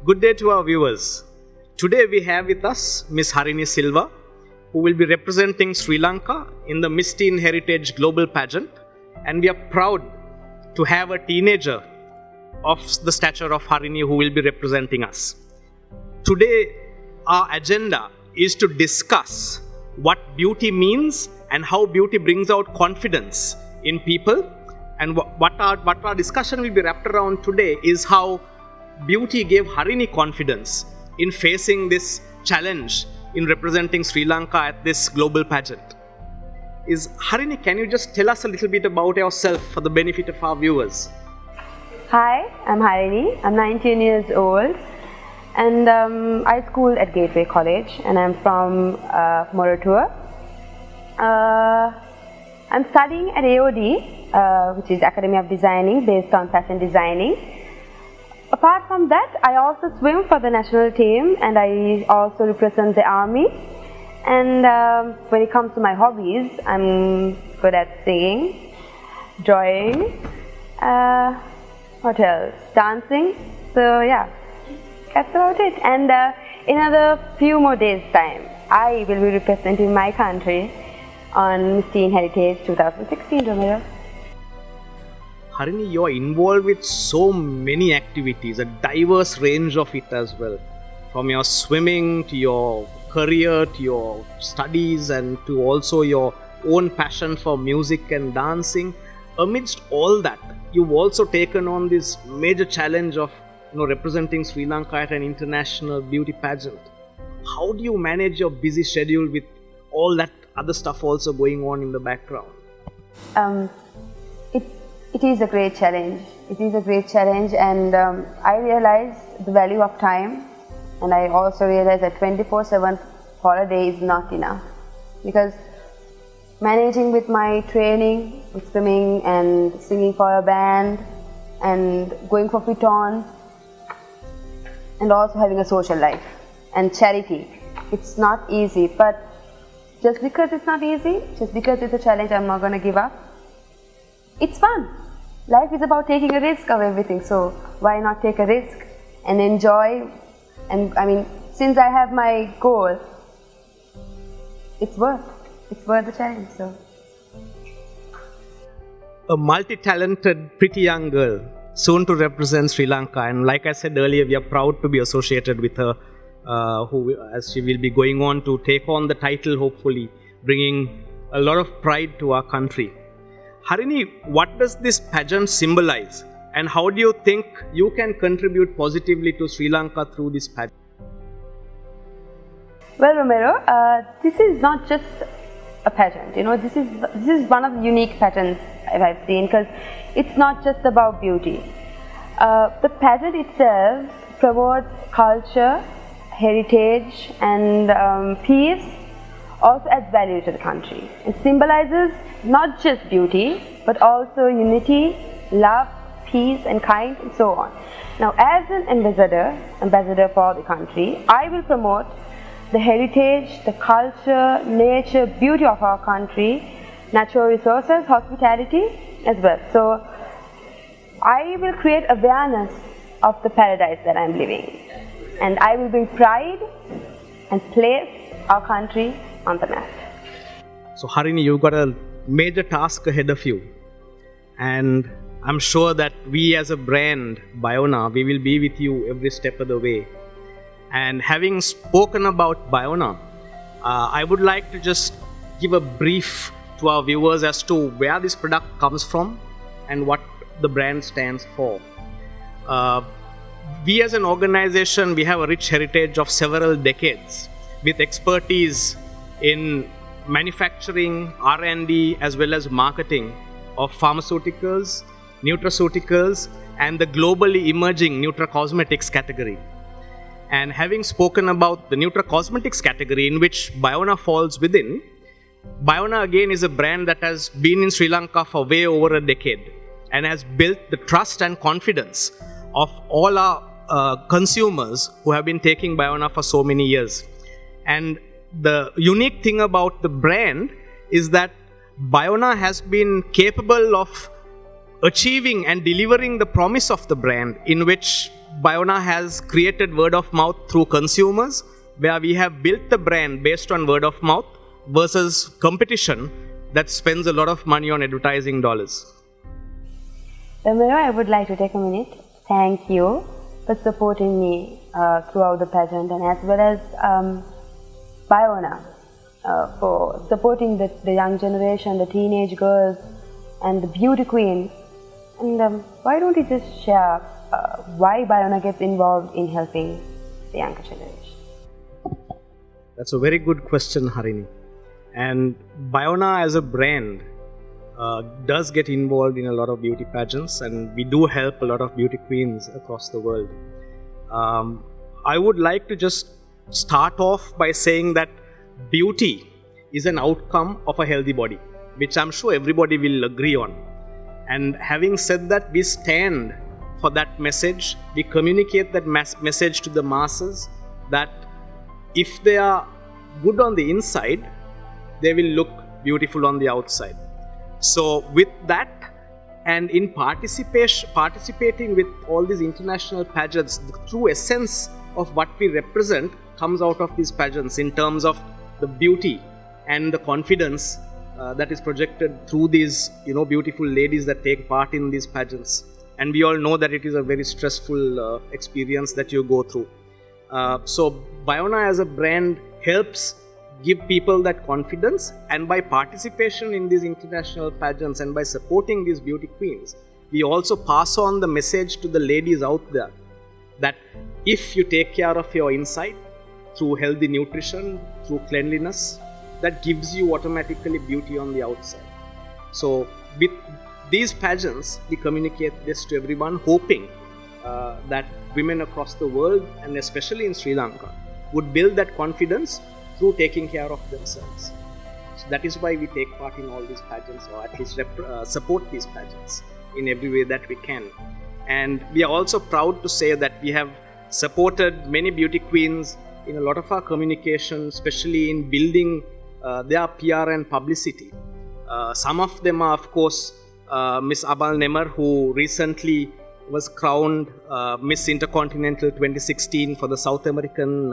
Good day to our viewers. Today we have with us Ms.Harini Silva, who will be representing Sri Lanka in the Miss Teen Heritage Global Pageant, and we are proud to have a teenager of the stature of Harini who will be representing us. Today our agenda is to discuss what beauty means and how beauty brings out confidence in people, and what our discussion will be wrapped around today is how beauty gave Harini confidence in facing this challenge in representing Sri Lanka at this global pageant. Harini, can you just tell us a little bit about yourself for the benefit of our viewers? Hi, I'm Harini. I'm 19 years old, and I schooled at Gateway College, and I'm from Moratuwa. I'm studying at AOD, which is Academy of Designing, based on fashion designing. Apart from that, I also swim for the national team, and I also represent the army. And when it comes to my hobbies, I'm good at singing, drawing, what else? Dancing. So yeah, that's about it. And in another few more days' time, I will be representing my country on Miss Teen Heritage 2016, Romero. Harini, you're involved with so many activities, a diverse range of it as well. From your swimming to your career to your studies and to also your own passion for music and dancing. Amidst all that, you've also taken on this major challenge of representing Sri Lanka at an international beauty pageant. How do you manage your busy schedule with all that other stuff also going on in the background? It is a great challenge. It is a great challenge, and I realize the value of time, and I also realize that 24/7 holiday is not enough, because managing with my training, with swimming and singing for a band and going for fit-on, and also having a social life and charity, it's not easy. But just because it's not easy, just because it's a challenge, I'm not going to give up. It's fun. Life is about taking a risk of everything, so why not take a risk and enjoy? And I mean, since I have my goal, it's worth the challenge. So, a multi-talented, pretty young girl, soon to represent Sri Lanka, and like I said earlier, we are proud to be associated with her, as she will be going on to take on the title, hopefully bringing a lot of pride to our country. Harini, what does this pageant symbolize, and how do you think you can contribute positively to Sri Lanka through this pageant? Well, Romero, this is not just a pageant. This is one of the unique pageants I've seen, because it's not just about beauty. The pageant itself promotes culture, heritage, and peace. Also adds value to the country. It symbolizes not just beauty, but also unity, love, peace, and kind, and so on. Now, as an ambassador for the country, I will promote the heritage, the culture, nature, beauty of our country, natural resources, hospitality as well. So, I will create awareness of the paradise that I'm living, and I will bring pride and place our country on the map. So Harini, you've got a major task ahead of you, and I'm sure that we as a brand, BIONA, we will be with you every step of the way. And having spoken about BIONA, I would like to just give a brief to our viewers as to where this product comes from and what the brand stands for. We as an organization, we have a rich heritage of several decades with expertise in manufacturing, R&D, as well as marketing of pharmaceuticals, nutraceuticals, and the globally emerging nutracosmetics category. And having spoken about the nutracosmetics category, in which BIONA falls within, BIONA again is a brand that has been in Sri Lanka for way over a decade and has built the trust and confidence of all our consumers who have been taking BIONA for so many years. And the unique thing about the brand is that BIONA has been capable of achieving and delivering the promise of the brand, in which BIONA has created word of mouth through consumers, where we have built the brand based on word of mouth versus competition that spends a lot of money on advertising dollars. Ramiro, I would like to take a minute. Thank you for supporting me throughout the pageant, and as well as BIONA for supporting the young generation, the teenage girls and the beauty queens. And why don't you just share why BIONA gets involved in helping the younger generation? That's a very good question, Harini. And BIONA as a brand does get involved in a lot of beauty pageants, and we do help a lot of beauty queens across the world. I would like to just start off by saying that beauty is an outcome of a healthy body, which I'm sure everybody will agree on. And having said that, we stand for that message. We communicate that message to the masses, that if they are good on the inside, they will look beautiful on the outside. So with that, and in participating with all these international pageants, the true essence of what we represent comes out of these pageants in terms of the beauty and the confidence that is projected through these, beautiful ladies that take part in these pageants. And we all know that it is a very stressful experience that you go through. So BIONA as a brand helps give people that confidence, and by participation in these international pageants and by supporting these beauty queens, we also pass on the message to the ladies out there that if you take care of your inside through healthy nutrition, through cleanliness, that gives you automatically beauty on the outside. So with these pageants, we communicate this to everyone, hoping that women across the world, and especially in Sri Lanka, would build that confidence through taking care of themselves. So that is why we take part in all these pageants, or at least support these pageants in every way that we can. And we are also proud to say that we have supported many beauty queens in a lot of our communication, especially in building their PR and publicity. Some of them are, of course, Miss Abal Nemar, who recently was crowned Miss Intercontinental 2016 for the South American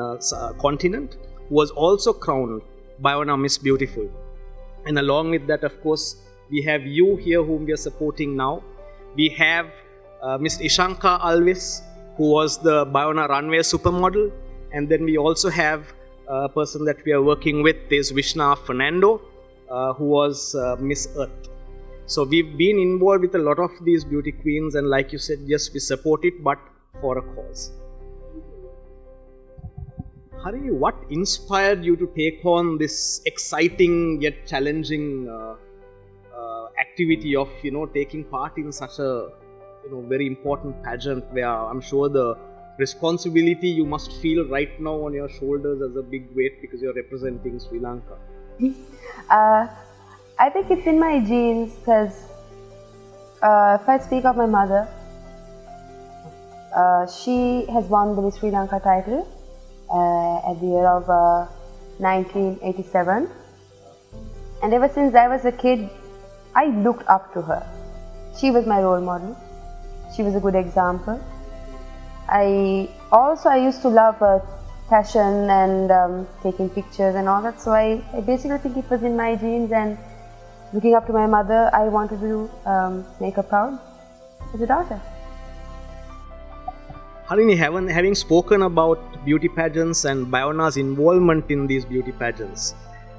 continent, who was also crowned BIONA Miss Beautiful. And along with that, of course, we have you here whom we are supporting now. We have Miss Ishanka Alves, who was the BIONA runway supermodel. And then we also have a person that we are working with is Vishna Fernando, who was Miss Earth. So we've been involved with a lot of these beauty queens, and like you said, yes, we support it, but for a cause. Harini, what inspired you to take on this exciting yet challenging activity of taking part in such a very important pageant, where I'm sure the responsibility you must feel right now on your shoulders as a big weight because you're representing Sri Lanka? I think it's in my genes, because if I speak of my mother, she has won the Miss Sri Lanka title at the year of 1987, and ever since I was a kid, I looked up to her. She was my role model. She was a good example. I used to love fashion and taking pictures and all that, so I basically think it was in my genes, and looking up to my mother, I wanted to make her proud as a daughter. Harini, having spoken about beauty pageants and BIONA's involvement in these beauty pageants,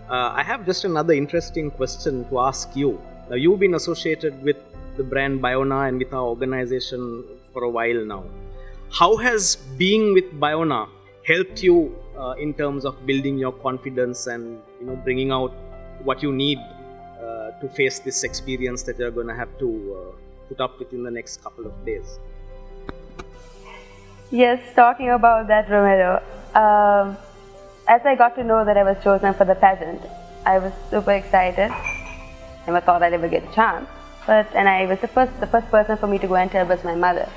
I have just another interesting question to ask you. Now, you've been associated with the brand BIONA and with our organization for a while now. How has being with BIONA helped you in terms of building your confidence and bringing out what you need to face this experience that you're going to have to put up with in the next couple of days? Yes, talking about that, Romero, as I got to know that I was chosen for the pageant, I was super excited. I never thought I'd ever get a chance, and I was the first person for me to go and tell was my mother.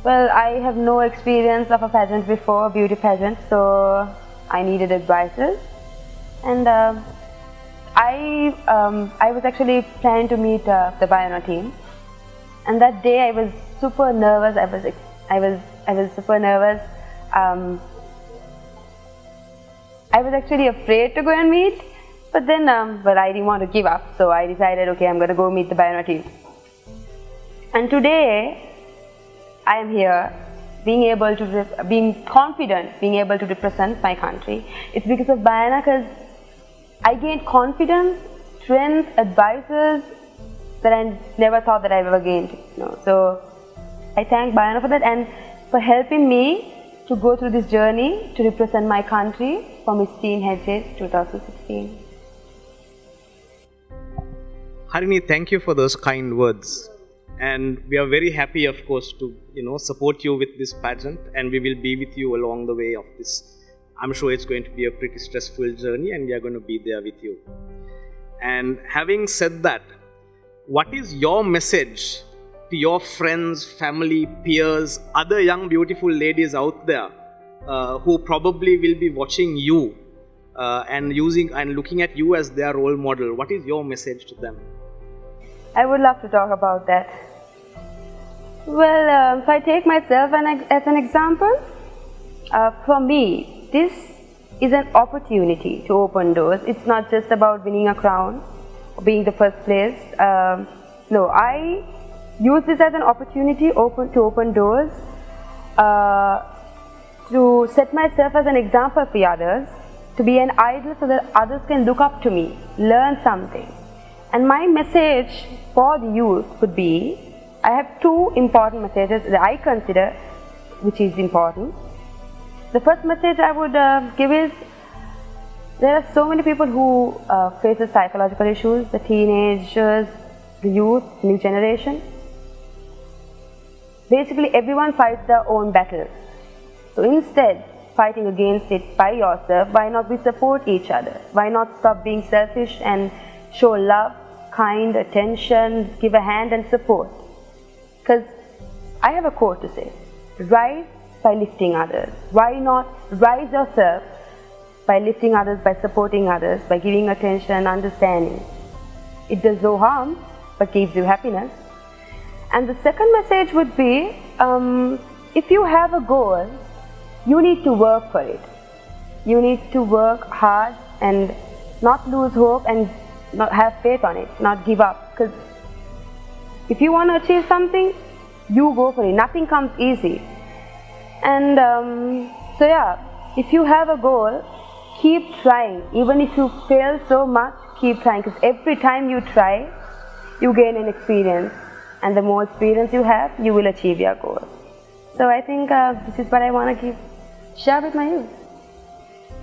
Well, I have no experience of a pageant before, a beauty pageant, so I needed advices, and I was actually planning to meet the BIONA team And that day I was super nervous. I was super nervous. I was actually afraid to go and meet, but then but I didn't want to give up, so I decided, okay, I'm going to go meet the BIONA team. And today I am here, being confident, being able to represent my country. It's because of BIONA, because I gained confidence, strength, advisors that I never thought that I've ever gained. So I thank BIONA for that and for helping me to go through this journey to represent my country for Miss Teen Heritage 2016. Harini, thank you for those kind words. And we are very happy, of course, to support you with this pageant, and we will be with you along the way of this. I'm sure it's going to be a pretty stressful journey, and we are going to be there with you. And having said that, what is your message to your friends, family, peers, other young beautiful ladies out there who probably will be watching you and looking at you as their role model? What is your message to them? I would love to talk about that. Well, if I take myself as an example, for me, this is an opportunity to open doors. It's not just about winning a crown or being the first place. No, I use this as an opportunity to open doors, to set myself as an example for the others, to be an idol so that others can look up to me, learn something. And my message for the youth would be, I have two important messages that I consider which is important. The first message I would give is, there are so many people who face psychological issues, the teenagers, the youth, new generation. Basically everyone fights their own battle. So instead, fighting against it by yourself, why not we support each other? Why not stop being selfish and show love, kind, attention, give a hand and support? Because I have a quote to say, rise by lifting others. Why not rise yourself by lifting others, by supporting others, by giving attention and understanding? It does no harm, but gives you happiness. And the second message would be, if you have a goal, you need to work for it. You need to work hard and not lose hope and not have faith on it, not give up. Because if you want to achieve something, you go for it. Nothing comes easy. And so yeah, if you have a goal, keep trying. Even if you fail so much, keep trying. Because every time you try, you gain an experience. And the more experience you have, you will achieve your goal. So I think this is what I want to share with my youth.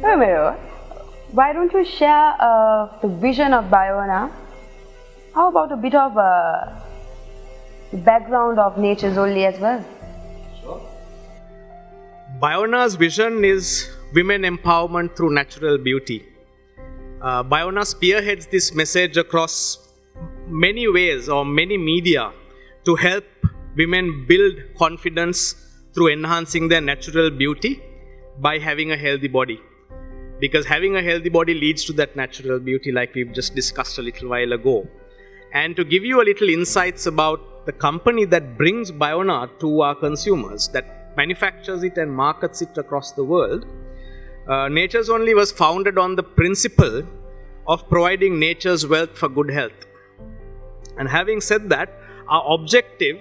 Romero, why don't you share the vision of BIONA? How about a bit of the background of Nature's Only as well? Sure. BIONA's vision is women empowerment through natural beauty. BIONA spearheads this message across many ways or many media to help women build confidence through enhancing their natural beauty by having a healthy body. Because having a healthy body leads to that natural beauty, like we've just discussed a little while ago. And to give you a little insights about the company that brings BIONA to our consumers, that manufactures it and markets it across the world, Nature's Only was founded on the principle of providing nature's wealth for good health. And having said that, our objective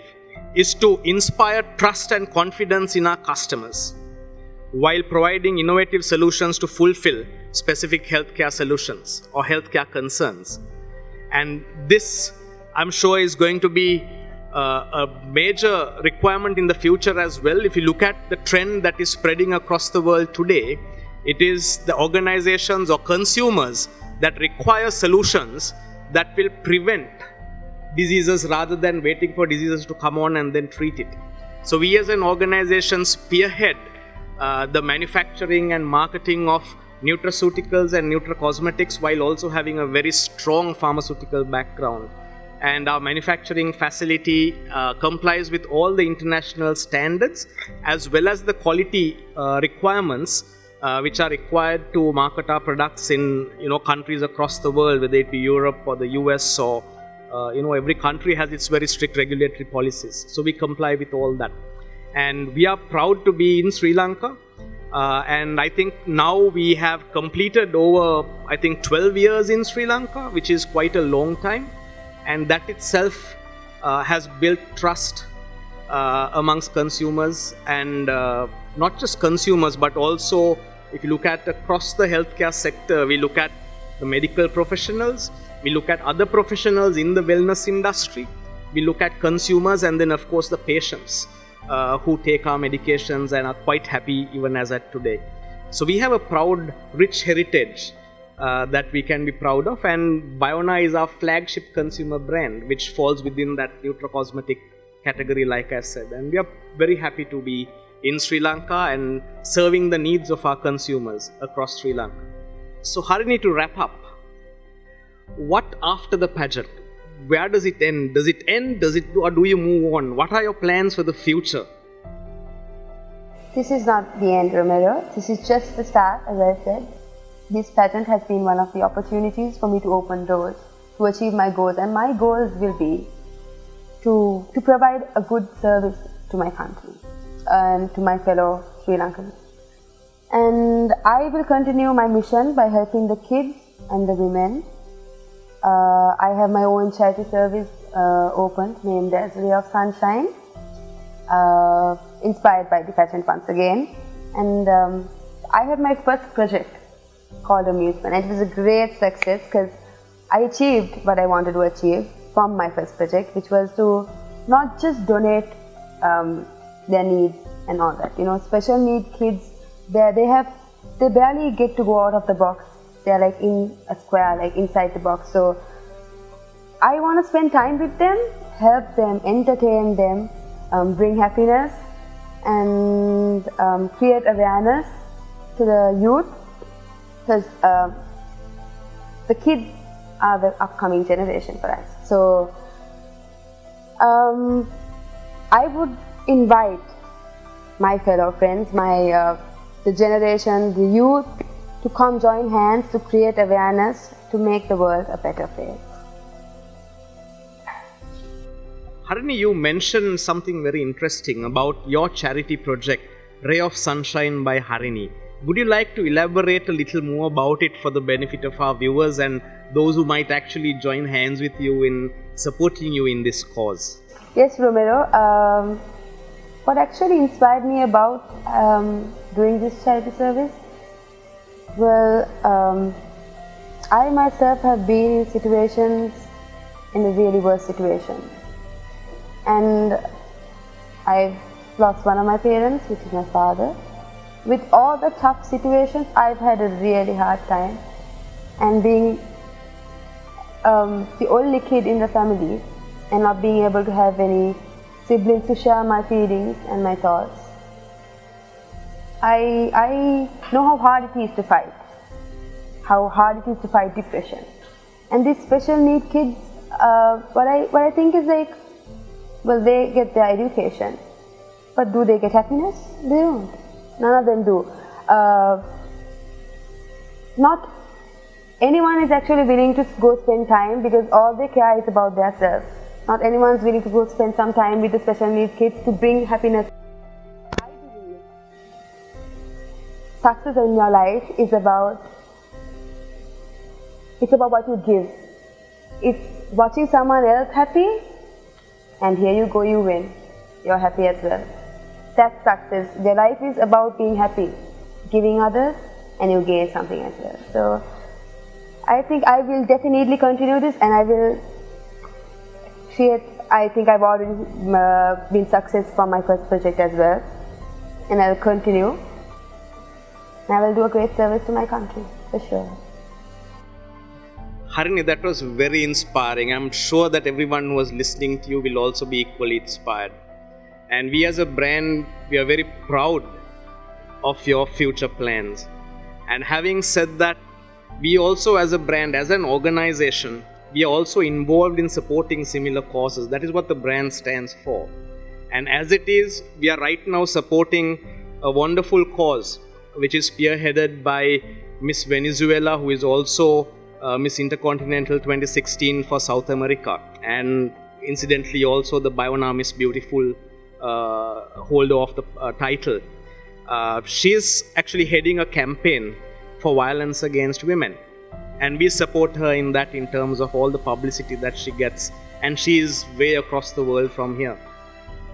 is to inspire trust and confidence in our customers while providing innovative solutions to fulfill specific healthcare solutions or healthcare concerns. And this, I'm sure, is going to be a major requirement in the future as well. If you look at the trend that is spreading across the world today, it is the organizations or consumers that require solutions that will prevent diseases rather than waiting for diseases to come on and then treat it. So we as an organization spearhead the manufacturing and marketing of nutraceuticals and nutracosmetics while also having a very strong pharmaceutical background. And our manufacturing facility complies with all the international standards as well as the quality requirements which are required to market our products in countries across the world, whether it be Europe or the US or Every country has its very strict regulatory policies. So we comply with all that. And we are proud to be in Sri Lanka. And I think now we have completed over, 12 years in Sri Lanka, which is quite a long time. And that itself has built trust amongst consumers, and not just consumers, but also if you look at across the healthcare sector, we look at the medical professionals, we look at other professionals in the wellness industry, we look at consumers, and then of course the patients who take our medications and are quite happy even as at today. So we have a proud, rich heritage that we can be proud of, and BIONA is our flagship consumer brand, which falls within that nutracosmetic category, like I said. And we are very happy to be in Sri Lanka and serving the needs of our consumers across Sri Lanka. So Harini, to wrap up, what after the pageant? Where does it end? Does it end? Or do you move on? What are your plans for the future? This is not the end, Romero. This is just the start, as I said. This pageant has been one of the opportunities for me to open doors, to achieve my goals. And my goals will be to provide a good service to my country and to my fellow Sri Lankans. And I will continue my mission by helping the kids and the women. I have my own charity service opened, named as Ray of Sunshine, inspired by the pageant once again. And I had my first project called Amusement, and it was a great success because I achieved what I wanted to achieve from my first project, which was to not just donate their needs and all that. Special need kids, they barely get to go out of the box. They're like in a square, like inside the box. So I want to spend time with them, help them, entertain them, bring happiness, and create awareness to the youth, because the kids are the upcoming generation for us. So I would invite my fellow friends, the generation, the youth, to come join hands to create awareness to make the world a better place. Harini, you mentioned something very interesting about your charity project, Ray of Sunshine by Harini. Would you like to elaborate a little more about it for the benefit of our viewers and those who might actually join hands with you in supporting you in this cause? Yes, Romero. What actually inspired me about doing this charity service? Well, I myself have been in situations, in a really worse situation. And I've lost one of my parents, which is my father. With all the tough situations, I've had a really hard time. And being the only kid in the family and not being able to have any siblings to share my feelings and my thoughts, I know how hard it is to fight. How hard it is to fight depression. And these special need kids, what I think is like, well, they get their education, but do they get happiness? They don't. None of them do. Not anyone is actually willing to go spend time, because all they care is about themselves. Not anyone is willing to go spend some time with the special needs kids to bring happiness. I believe success in your life is about what you give. It's watching someone else happy, and here you go, you win. You're happy as well. That's success. Your life is about being happy, giving others, and you gain something as well. So I think I will definitely continue this, and I will create. I think I've already been successful from my first project as well, and I will continue. And I will do a great service to my country, for sure. Harini, that was very inspiring. I'm sure that everyone who was listening to you will also be equally inspired. And we as a brand, we are very proud of your future plans. And having said that, we also as a brand, as an organization, we are also involved in supporting similar causes. That is what the brand stands for. And as it is, we are right now supporting a wonderful cause which is spearheaded by Miss Venezuela, who is also Miss Intercontinental 2016 for South America, and incidentally also the BIONA Miss Beautiful holder of the title. She's actually heading a campaign for violence against women, and we support her in that in terms of all the publicity that she gets, and she is way across the world from here.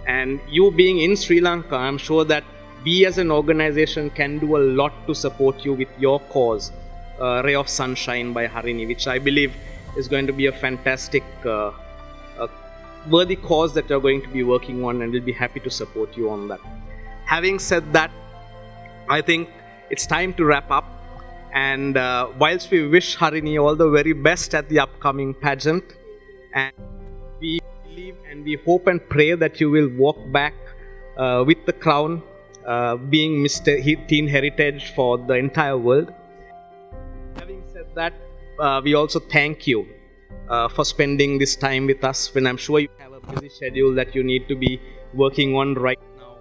And you being in Sri Lanka, I'm sure that we as an organization can do a lot to support you with your cause, Ray of Sunshine by Harini, which I believe is going to be a fantastic worthy cause that you're going to be working on, and we'll be happy to support you on that. Having said that, I think it's time to wrap up. And whilst we wish Harini all the very best at the upcoming pageant, and we believe and we hope and pray that you will walk back with the crown, being Mr. Teen Heritage for the entire world. Having said that, we also thank you for spending this time with us, when I'm sure you have a busy schedule that you need to be working on right now,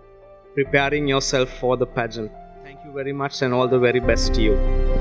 preparing yourself for the pageant. Thank you very much, and all the very best to you.